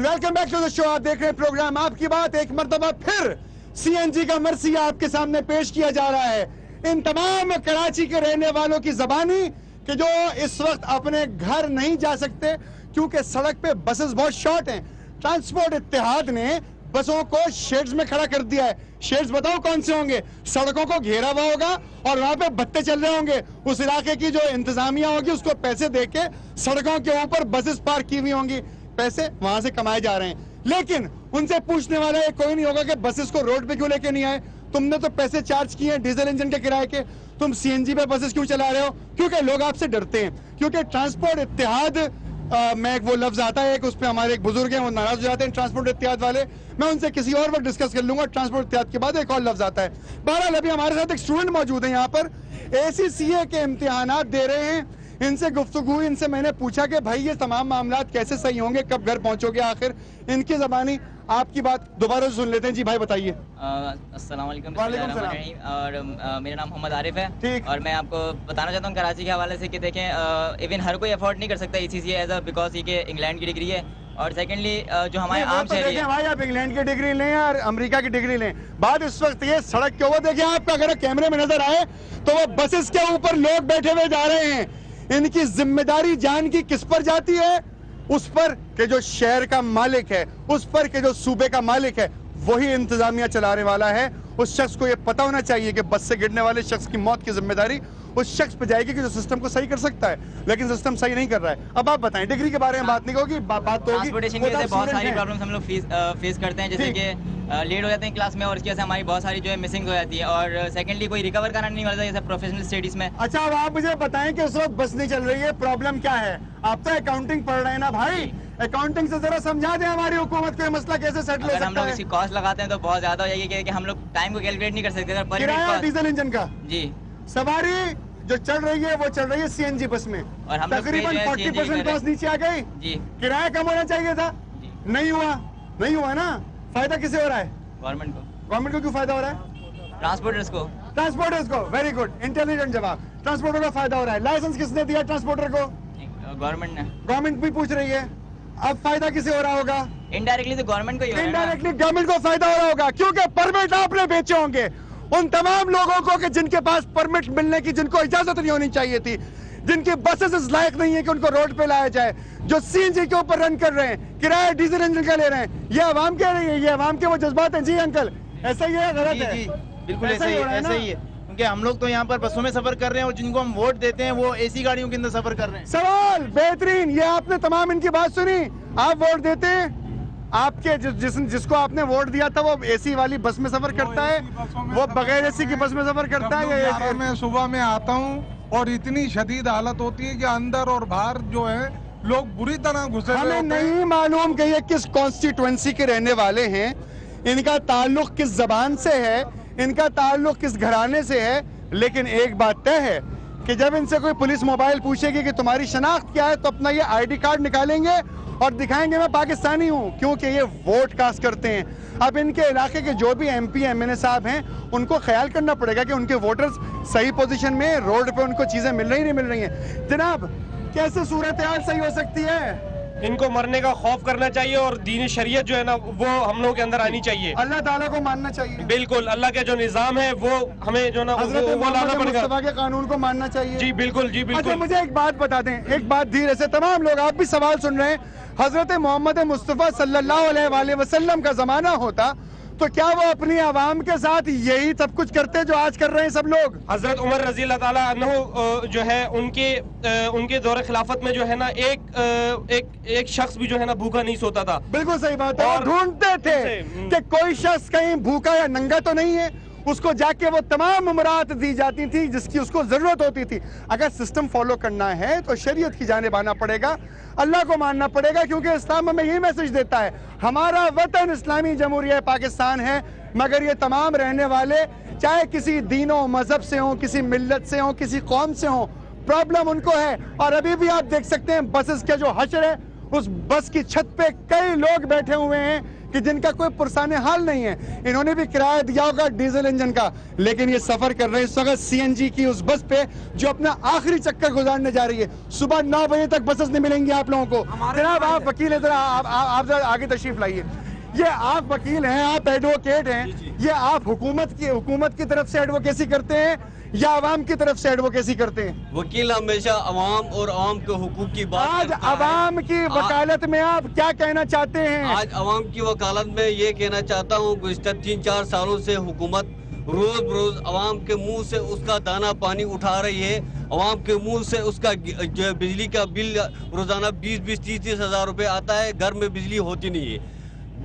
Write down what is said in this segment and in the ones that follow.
Welcome back to the show. आप देख रहे हैं प्रोग्राम आपकी बात। एक मर्तबा फिर सीएनजी का मरसिया आपके सामने पेश किया जा रहा है इन तमाम कराची के रहने वालों की ज़बानी कि जो इस वक्त अपने घर नहीं जा सकते क्योंकि सड़क पे बसेस बहुत शॉर्ट हैं। ट्रांसपोर्ट इत्तेहाद ने बसों को शेड्स में खड़ा कर दिया है। शेड्स बताओ कौन से होंगे? सड़कों को घेरा हुआ होगा और वहां पे बत्ते चल रहे होंगे। उस इलाके की जो इंतजामिया होगी उसको पैसे देके सड़कों के ऊपर बसेस पार्क की हुई होंगी। पैसे वहां से कमाए जा रहे हैं, लेकिन उनसे पूछने वाला ये कोई नहीं होगा कि बसेस को रोड पे क्यों लेके नहीं आए। तुमने तो पैसे चार्ज किए हैं डीजल इंजन के किराए के, तुम सीएनजी पे बसेस क्यों चला रहे हो? क्योंकि लोग आपसे डरते हैं, क्योंकि ट्रांसपोर्ट इत्तेहाद में एक वो लफ्ज आता है कि उस पर हमारे एक बुजुर्ग हैं वो नाराज हो जाते हैं ट्रांसपोर्ट इत्तेहाद वाले। मैं उनसे किसी और वक्त डिस्कस कर लूंगा। ट्रांसपोर्ट इत्तेहाद के बाद एक और लफ्ज आता है। बहरहाल अभी हमारे साथ एक स्टूडेंट मौजूद है यहाँ पर, ACCA के इम्तिहानात दे रहे हैं। इनसे गुफ्तगू, इनसे मैंने पूछा कि भाई ये तमाम मामलात कैसे सही होंगे, कब घर पहुंचोगे आखिर। इनकी ज़बानी आपकी बात दोबारा सुन लेते हैं। जी भाई बताइए। अस्सलाम वालेकुम। वालेकुम सलाम। और मेरा नाम मोहम्मद आरिफ है। ठीक। और मैं आपको बताना चाहता हूँ कराची के हवाले से कि देखें इवन हर कोई अफोर्ड नहीं कर सकता ACCA एज अ, बिकॉज ये इंग्लैंड की डिग्री है। और सेकेंडली जो हमारे आम शहरी है, भाई आप इंग्लैंड की डिग्री लें और अमेरिका की डिग्री लें, बात इस वक्त ये सड़क के ऊपर देखिए आपको अगर कैमरे में नजर आए तो वो बसेस के ऊपर लोग बैठे हुए जा रहे हैं। इनकी जिम्मेदारी जान की किस पर जाती है? उस पर कि जो शहर का मालिक है, उस पर कि जो सूबे का मालिक है, वही इंतजामिया चलाने वाला है। उस शख्स को यह पता होना चाहिए कि बस से गिरने वाले शख्स की मौत की जिम्मेदारी उस शख्स पे जाएगी कि जो सिस्टम को सही कर सकता है, लेकिन सिस्टम सही नहीं कर रहा है। अब आप बताएं, डिग्री के बारे में बात नहीं होगी, बात तो होगी ट्रांसपोर्टेशन की वजह से बहुत सारी प्रॉब्लम्स हम लोग फेस करते हैं, जैसे कि लेट हो जाते हैं क्लास में और इसकी वजह से हमारी बहुत सारी जो है मिसिंग हो जाती है। और सेकेंडली कोई रिकवर कराना नहीं मिलता जैसे प्रोफेशनल स्टडीज में। अच्छा अब आप मुझे बताएं कि उस वक्त बस नहीं चल रही है, प्रॉब्लम क्या है? आप तो अकाउंटिंग पढ़ रहे हैं ना भाई, अकाउंटिंग से जरा समझा दें हमारी हुकूमत को ये मसला कैसे सेटल हो सकता है। हम लोग इसकी कॉस्ट लगाते हैं तो बहुत ज्यादा हो जाएगी कि हम लोग टाइम को कैलकुलेट नहीं कर सकते। किराया डीजल इंजन का जी, सवारी जो चल रही है वो चल रही है सीएनजी बस में, और हम तकरीबन 40% कॉस्ट नीचे आ गई जी। किराया कम होना चाहिए था, नहीं हुआ, नहीं हुआ ना। फायदा किसे हो रहा है? गवर्नमेंट को। गवर्नमेंट को क्यों फायदा हो रहा है? ट्रांसपोर्टर्स को। ट्रांसपोर्टर्स को। वेरी गुड, इंटेलिजेंट जवाब। ट्रांसपोर्टर को फायदा हो रहा है। लाइसेंस किसने दिया ट्रांसपोर्टर को? गवर्नमेंट ने। गवर्नमेंट भी पूछ रही है। अब फायदा किसे हो रहा होगा? इनडायरेक्टली तो गवर्नमेंट को ही हो रहा है। इनडायरेक्टली गवर्नमेंट को फायदा हो रहा होगा, क्योंकि परमिट आपने बेचे होंगे उन तमाम लोगों को कि जिनके पास परमिट मिलने की, जिनको इजाजत नहीं होनी चाहिए थी, जिनकी बसेस इस लायक नहीं है कि उनको रोड पे लाया जाए, जो सीएनजी के ऊपर रन कर रहे हैं, किराया डीजल इंजन का ले रहे हैं। ये आवाम कह रही है, ये आवाम के वो जज्बात हैं। जी अंकल, ऐसा ही है? गलत है? जी बिल्कुल ऐसा ही है, क्योंकि हम लोग तो यहाँ पर बसों में सफर कर रहे हैं और जिनको हम वोट देते हैं वो एसी गाड़ियों के अंदर सफर कर रहे हैं। सवाल बेहतरीन, ये आपने तमाम इनकी बात सुनी। आप वोट देते हैं, आपके जिसको आपने वोट दिया था वो एसी वाली बस में सफर करता है, वो बगैर एसी की बस में सफर करता है। मैं सुबह में आता हूँ और इतनी शदीद हालत होती है कि अंदर और बाहर जो है लोग बुरी तरह घुसे हुए हमें होते हैं। नहीं मालूम कि ये किस कॉन्स्टिट्यूएंसी के रहने वाले हैं, इनका ताल्लुक किस जबान से है, इनका ताल्लुक किस घराने से है, लेकिन एक बात तय है कि जब इनसे कोई पुलिस मोबाइल पूछेगी कि तुम्हारी शनाख्त क्या है, तो अपना ये आईडी कार्ड निकालेंगे और दिखाएंगे मैं पाकिस्तानी हूँ, क्योंकि ये वोट कास्ट करते हैं। अब इनके इलाके के जो भी MP MNA साहब हैं, उनको ख्याल करना पड़ेगा कि उनके वोटर्स सही पोजीशन में, रोड पे उनको चीजें मिल रही नहीं मिल रही हैं। जनाब कैसे सूरत हाल सही हो सकती है? इनको मरने का खौफ करना चाहिए और दीनी शरीयत जो है ना वो हम लोगों के अंदर आनी चाहिए। अल्लाह ताला को मानना चाहिए। बिल्कुल, अल्लाह के जो निजाम है वो हमें जो ना वो लाना पड़ेगा। मुस्तफा के कानून को मानना चाहिए। जी बिल्कुल, जी बिल्कुल। अच्छा मुझे एक बात बता दें, एक बात धीरे से, तमाम लोग आप भी सवाल सुन रहे हैं। हजरत मोहम्मद मुस्तफा सल्लल्लाहु अलैहि वसल्लम का जमाना होता तो क्या वो अपनी आवाम के साथ यही सब कुछ करते जो आज कर रहे हैं सब लोग? हजरत उमर रजी अल्लाह ताला अन्हु जो है उनके दौरे खिलाफत में जो है ना एक शख्स भी जो है ना भूखा नहीं सोता था। बिल्कुल सही बात है। और ढूंढते थे कि कोई शख्स कहीं भूखा या नंगा तो नहीं है, उसको जाके वो तमाम उमरात दी जाती थी जिसकी उसको जरूरत होती थी। अगर सिस्टम फॉलो करना है तो शरीयत की जानिब आना पड़ेगा, अल्लाह को मानना पड़ेगा, क्योंकि इस्लाम हमें यही मैसेज देता है, हमारा वतन इस्लामी जमहूरिया पाकिस्तान है, मगर ये तमाम रहने वाले चाहे किसी दीनों मजहब से हों, किसी मिल्लत से हों, किसी कौम से हों, प्रॉब्लम उनको है। और अभी भी आप देख सकते हैं बसेस का जो हशर है, उस बस की छत पे कई लोग बैठे हुए हैं कि जिनका कोई पुरसाने हाल नहीं है, इन्होंने भी किराया दिया होगा डीजल इंजन का, लेकिन ये सफर कर रहे हैं इस वक्त सीएनजी की उस बस पे जो अपना आखिरी चक्कर गुजारने जा रही है। सुबह 9 बजे तक बसेस नहीं मिलेंगी आप लोगों को। जनाब आप वकील है, जरा आप जरा आगे तशरीफ लाइए। ये आप वकील हैं, आप एडवोकेट हैं, ये आप हुकूमत की तरफ से एडवोकेसी करते हैं या आवाम की तरफ से एडवोकेसी करते हैं? वकील हमेशा अवाम और आवाम के हुकूक की बात आज करता है। अवाम की वकालत में आप क्या कहना चाहते हैं? आज अवाम की वकालत में ये कहना चाहता हूँ, गुज़िश्ता 3-4 सालों से हुकूमत रोज बरोज अवाम के मुंह से उसका दाना पानी उठा रही है। अवाम के मुंह से उसका जो बिजली का बिल रोजाना 20-20, 30-30 हज़ार रुपये आता है। घर में बिजली होती नहीं है।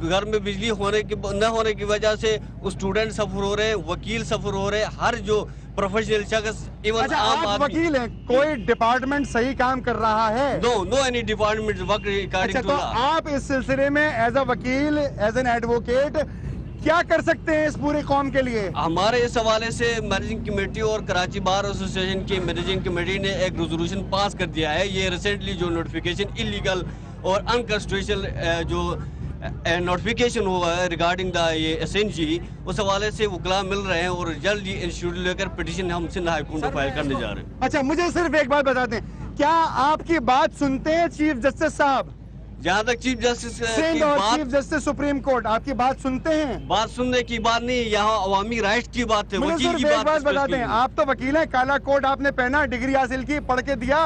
घर में बिजली न होने की वजह से स्टूडेंट सफर हो रहे हैं, वकील सफर हो रहे हैं, हर जो प्रोफेशनल शख्स, इवन अच्छा, आम आप आदमी। वकील हैं, कोई डिपार्टमेंट सही काम कर रहा है? नो एनी डिपार्टमेंट वर्क अच्छा, अकॉर्डिंग तो टू आप इस सिलसिले में एज अ वकील, एज एन एडवोकेट क्या कर सकते हैं इस पूरी कौम के लिए? हमारे इस हवाले से मैनेजिंग कमेटी और कराची बार एसोसिएशन की मैनेजिंग कमेटी ने एक रेजोल्यूशन पास कर दिया है। ये रिसेंटली जो नोटिफिकेशन इलीगल और अनकॉन्स्टिट्यूशनल जो नोटिफिकेशन हुआ है रिगार्डिंग द ये एसएनजी, उस हवाले से वकला मिल रहे हैं और जल्द ही इंस्टीट्यूट लेकर पिटीशन हम सिंध हाई कोर्ट में फाइल करने जा रहे हैं। अच्छा, मुझे सिर्फ एक बात बता दें, क्या आपकी बात सुनते हैं चीफ जस्टिस साहब? जहाँ तक चीफ जस्टिस सिंध की और बात, चीफ जस्टिस सुप्रीम कोर्ट आपकी बात सुनते हैं? बात सुनने की बात नहीं, यहाँ अवामी राइट्स की बात है, मुझे वकील सिर्फ की एक बात बता स्पेशली दें, आप तो वकील हैं, काला कोट आपने पहना, डिग्री हासिल की, पढ़ के दिया,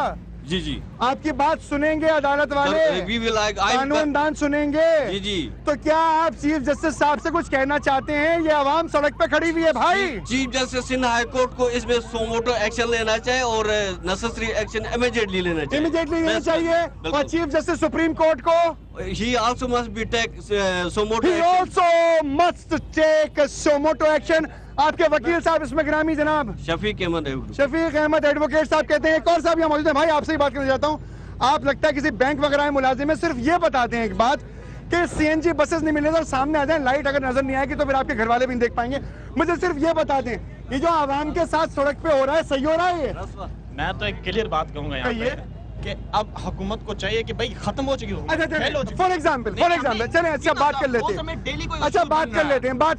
जी जी आपकी बात सुनेंगे अदालत वाले, we will like कानूनदान सुनेंगे। जी जी। तो क्या आप चीफ जस्टिस साहब से कुछ कहना चाहते हैं? ये आवाम सड़क पे खड़ी हुई है भाई। Chief justice Sindh high court को इसमें सोमोटो एक्शन लेना चाहिए और नेसेसरी एक्शन इमीडिएटली लेना चाहिए। इमीडिएटली लेना चाहिए। और चीफ जस्टिस सुप्रीम कोर्ट को ही also must be take suo motu He also must take somoto action। आपके वकील साहब इसमें गिरामी जनाब शफीक अहमद शफीक अहमद एडवोकेट साहब कहते हैं, एक और साहब यहाँ मौजूद है, भाई आपसे ही बात करना चाहता हूँ। आप लगता है किसी बैंक वगैरह में मुलाजिम है, सिर्फ ये बताते हैं एक बात कि सीएनजी बसेस नहीं मिलने और सामने आ जाए, लाइट अगर नजर नहीं आएगी तो फिर आपके घर वाले भी नहीं देख पाएंगे। मुझे सिर्फ ये बता दें, ये जो आवाम के साथ सड़क पे हो रहा है, सही हो रहा है? ये मैं तो एक क्लियर बात कहूंगा यहाँ पे कि अब हुकूमत को चाहिए कि भाई खत्म हो चुकी हो। अच्छा, फॉर एग्जाम्पल चले, अच्छा बात कर लेते हैं, अच्छा बात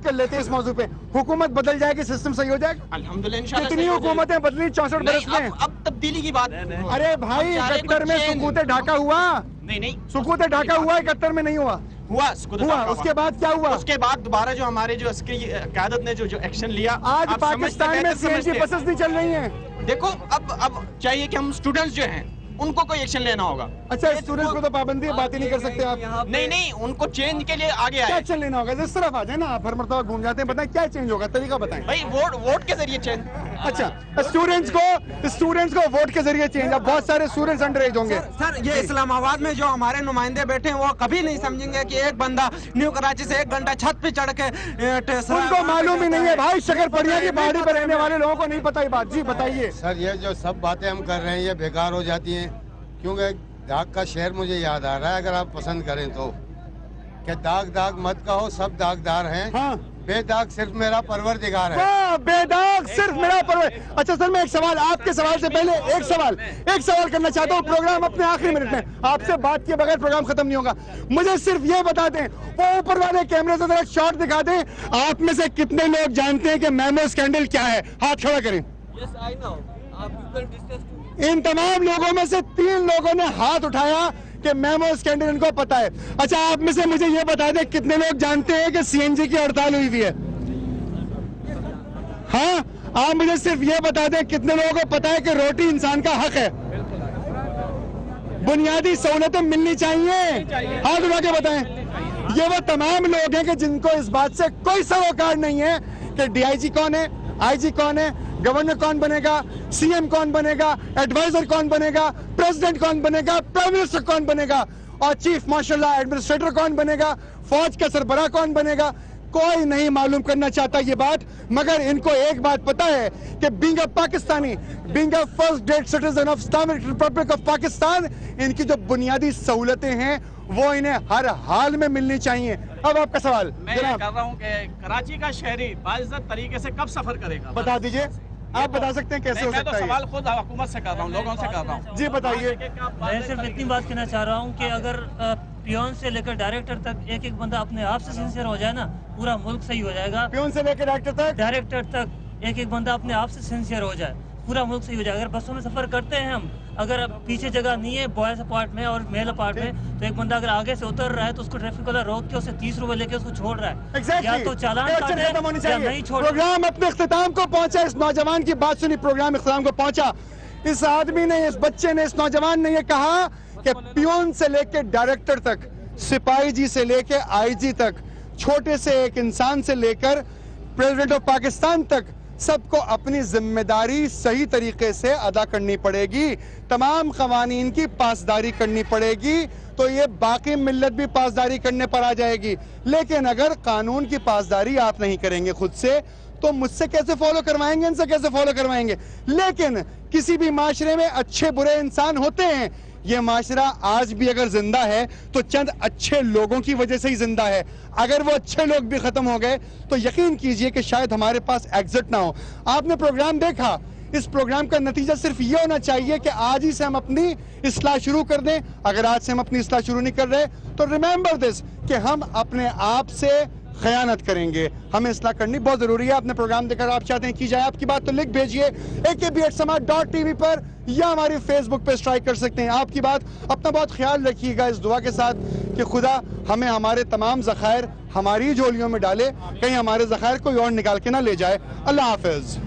कर लेते हैं इस मौजू पे। हुकूमत बदल जाएगी, सिस्टम सही हो जाएगा अल्हम्दुलिल्लाह इंशाल्लाह। कितनी हुकूमतें बदली 64 बरस में? अब तब्दीली की बात। अरे भाई 71 में सुकूते ढाका हुआ, नहीं सुकूते ढाका हुआ, 71 में नहीं हुआ। उसके बाद क्या हुआ? उसके बाद दोबारा जो हमारे जो इसकी क़यादत ने जो एक्शन लिया, आज पाकिस्तान में सीएनजी बसेस नहीं चल रही हैं। देखो अब चाहिए कि हम स्टूडेंट्स जो हैं उनको कोई एक्शन लेना होगा। अच्छा, स्टूडेंट्स को तो पाबंदी है, बात ही नहीं कर सकते आप। नहीं, उनको चेंज के लिए आगे आए। क्या एक्शन लेना होगा? इस तरफ आ जाए ना, आप हर मरतबा घूम जाते हैं, बताएं क्या चेंज होगा, तरीका बताएं भाई। वोट के जरिए चेंज। अच्छा, स्टूडेंट्स को वोट के जरिए चेंज। अब बहुत सारे स्टूडेंट्स अंडर एज होंगे। सर ये इस्लामाबाद में जो हमारे नुमाइंदे बैठे हैं वो कभी नहीं समझेंगे कि एक बंदा न्यू कराची से 1 घंटा छत पे चढ़ के उनको मालूम ही नहीं है भाई, शकरपड़िया की पहाड़ी पर रहने वाले लोगों को नहीं पता ये बात। जी बताइए सर, ये जो सब बातें हम कर रहे हैं ये बेकार हो जाती हैं, क्योंकि दाग का शेर मुझे याद आ रहा है, अगर आप पसंद करें तो, कि दाग मत कहो, सब दागदार हैं। हाँ। बेदाग सिर्फ मेरा परवरदिगार है। बेदाग सिर्फ मेरा परवर। अच्छा सर, मैं एक सवाल, आपके सवाल से पहले एक सवाल करना चाहता हूँ। प्रोग्राम अपने आखिरी मिनट में, आपसे बात किए बगैर प्रोग्राम खत्म नहीं होगा। मुझे सिर्फ ये बता दें, वो ऊपर वाले कैमरे से जरा शॉट दिखा दें, आप में से कितने लोग जानते हैं कि मेमो स्कैंडल क्या है? हाथ खड़ा करें। इन तमाम लोगों में से 3 लोगों ने हाथ उठाया कि मेमो स्कैंडल इनको पता है। अच्छा, आप में से मुझे ये बता दें, कितने लोग जानते हैं कि सीएनजी की हड़ताल हुई है? हाँ, आप मुझे सिर्फ ये बता दें, कितने लोगों को पता है कि रोटी इंसान का हक है, बुनियादी सहूलतें मिलनी चाहिए? हाथ उठा के बताएं। ये वो तमाम लोग हैं कि जिनको इस बात से कोई सरोकार नहीं है कि डीआईजी कौन है, आईजी कौन है, गवर्नर कौन बनेगा, सीएम कौन बनेगा, एडवाइजर कौन बनेगा, प्रेसिडेंट कौन बनेगा, प्राइम मिनिस्टर कौन बनेगा, और चीफ मार्शल एडमिनिस्ट्रेटर कौन बनेगा, फौज का सरबराह कौन बनेगा। कोई नहीं मालूम करना चाहता ये बात, मगर इनको एक बात पता है कि being a Pakistani, being a first great citizen of Islamic Republic of Pakistan, इनकी जो बुनियादी सहूलतें हैं वो इन्हें हर हाल में मिलनी चाहिए। अब आपका सवाल। मैं कर रहा हूँ कि कराची का शहरी बाइज्जत तरीके से कब सफर करेगा? बता दीजिए, आप बता सकते हैं कैसे हो सकता है? मैं तो सवाल खुद हुकूमत से कर रहा हूँ, लोगों से कर रहा हूँ। जी बताइए। मैं सिर्फ इतनी बात कहना चाह रहा हूँ कि अगर पियोन से लेकर डायरेक्टर तक एक एक बंदा अपने आप से सिंसियर हो जाए ना, पूरा मुल्क सही हो जाएगा। पियोन से लेकर डायरेक्टर तक एक एक बंदा अपने आप से सिंसियर हो जाए, पूरा मुल्क सही हो जाएगा। अगर बसों में सफर करते हैं हम, अगर पीछे जगह नहीं है बॉयज अपार्ट में और मेल अपार्ट में, तो एक बंदा अगर आगे से उतर रहा है तो उसको ट्रैफिक वाला रोक के उसे 30 रुपए लेके उसको छोड़ रहा है। या तो चालान काटे या नहीं छोड़। प्रोग्राम अपने इख्तिताम को पहुंचा। इस नौजवान की बात सुनी, प्रोग्राम इख्तिताम को पहुंचा। इस आदमी ने, इस बच्चे ने, इस नौजवान ने ये कहा कि पियोन से लेके डायरेक्टर तक, सिपाही जी से लेके आईजी तक, छोटे से एक इंसान से लेकर प्रेसिडेंट ऑफ पाकिस्तान तक, सबको अपनी जिम्मेदारी सही तरीके से अदा करनी पड़ेगी। तमाम कवानीन की पासदारी करनी पड़ेगी, तो ये बाकी मिल्लत भी पासदारी करने पर आ जाएगी। लेकिन अगर कानून की पासदारी आप नहीं करेंगे खुद से, तो मुझसे कैसे फॉलो करवाएंगे, इनसे कैसे फॉलो करवाएंगे। लेकिन किसी भी माशरे में अच्छे बुरे इंसान होते हैं। ये माशरा आज भी अगर जिंदा है तो चंद अच्छे लोगों की वजह से ही जिंदा है। अगर वो अच्छे लोग भी खत्म हो गए तो यकीन कीजिए कि शायद हमारे पास एग्जिट ना हो। आपने प्रोग्राम देखा, इस प्रोग्राम का नतीजा सिर्फ ये होना चाहिए कि आज ही से हम अपनी इस्लाह शुरू कर दें। अगर आज से हम अपनी इस्लाह शुरू नहीं कर रहे तो रिमेंबर दिस कि हम अपने आप से खयानत करेंगे। हमें इस्लाह करनी बहुत जरूरी है। आपने प्रोग्राम देखकर आप चाहते हैं की जाए आपकी बात, तो लिख भेजिए AKB@समाज.tv पर या हमारी फेसबुक पे स्ट्राइक कर सकते हैं आपकी बात। अपना बहुत ख्याल रखिएगा इस दुआ के साथ कि खुदा हमें हमारे तमाम ज़खायर हमारी झोलियों में डाले, कहीं हमारे ज़खायर कोई और निकाल के ना ले जाए। अल्लाह हाफिज।